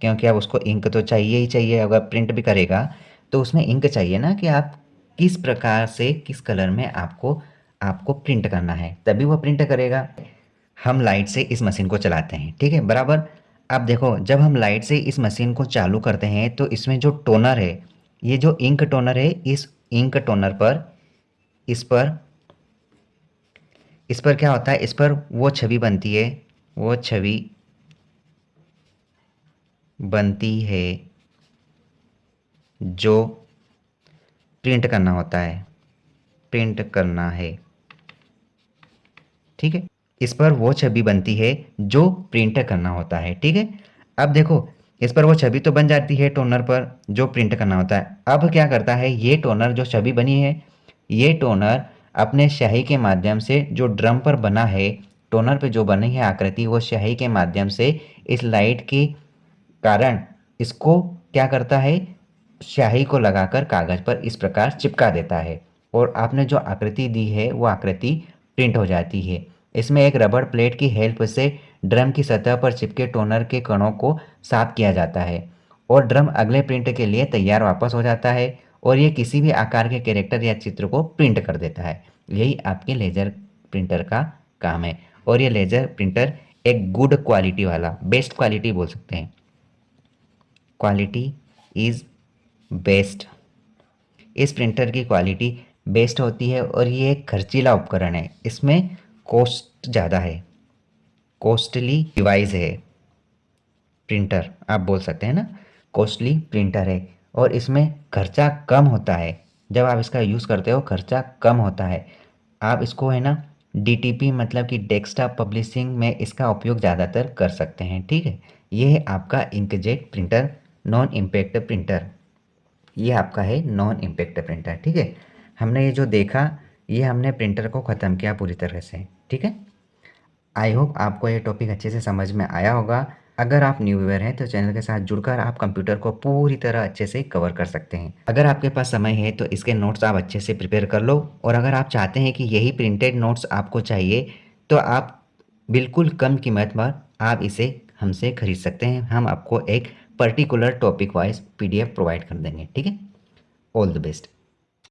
क्योंकि अब उसको इंक तो चाहिए ही चाहिए, अगर प्रिंट भी करेगा तो उसमें इंक चाहिए ना, कि आप किस प्रकार से किस कलर में आपको आपको प्रिंट करना है, तभी वो प्रिंट करेगा। हम लाइट से इस मशीन को चलाते हैं, ठीक है बराबर। अब देखो जब हम लाइट से इस मशीन को चालू करते हैं तो इसमें जो टोनर है, ये जो इंक टोनर है, इस इंक टोनर पर इस पर इस पर क्या होता है, इस पर वो छवि बनती है, वो छवि बनती है जो प्रिंट करना होता है, प्रिंट करना है, ठीक है। इस पर वो छवि बनती है जो प्रिंट करना होता है, ठीक है। अब देखो इस पर वो छवि तो बन जाती है टोनर पर जो प्रिंट करना होता है। अब क्या करता है ये टोनर, जो छवि बनी है, ये टोनर अपने स्याही के माध्यम से जो ड्रम पर बना है, टोनर पे जो बनी है आकृति, वो स्याही के माध्यम से इस लाइट के कारण इसको क्या करता है, स्याही को लगाकर कागज़ पर इस प्रकार चिपका देता है और आपने जो आकृति दी है वो आकृति प्रिंट हो जाती है। इसमें एक रबड़ प्लेट की हेल्प से ड्रम की सतह पर चिपके टोनर के कणों को साफ किया जाता है और ड्रम अगले प्रिंट के लिए तैयार वापस हो जाता है और ये किसी भी आकार के कैरेक्टर या चित्र को प्रिंट कर देता है। यही आपके लेज़र प्रिंटर का काम है और ये लेज़र प्रिंटर एक गुड क्वालिटी वाला, बेस्ट क्वालिटी बोल सकते हैं, क्वालिटी इज़ बेस्ट। इस प्रिंटर की क्वालिटी बेस्ट होती है और ये एक खर्चीला उपकरण है, इसमें कॉस्ट ज़्यादा है, कॉस्टली डिवाइस है, प्रिंटर आप बोल सकते हैं ना, कॉस्टली प्रिंटर है और इसमें खर्चा कम होता है। जब आप इसका यूज़ करते हो खर्चा कम होता है। आप इसको है ना डीटीपी मतलब कि डेस्कटॉप पब्लिशिंग में इसका उपयोग ज़्यादातर कर सकते हैं, ठीक है। ये है आपका inkjet printer, non impact printer. ये आपका है नॉन इम्पैक्ट प्रिंटर, ठीक है। हमने ये जो देखा, ये हमने प्रिंटर को ख़त्म किया पूरी तरह से, ठीक है। आई होप आपको ये टॉपिक अच्छे से समझ में आया होगा। अगर आप न्यू व्यूअर हैं तो चैनल के साथ जुड़कर आप कंप्यूटर को पूरी तरह अच्छे से कवर कर सकते हैं। अगर आपके पास समय है तो इसके नोट्स आप अच्छे से प्रिपेयर कर लो और अगर आप चाहते हैं कि यही प्रिंटेड नोट्स आपको चाहिए तो आप बिल्कुल कम कीमत पर आप इसे हमसे खरीद सकते हैं। हम आपको एक particular topic wise PDF provide कर देंगे, ठीक है। All the best.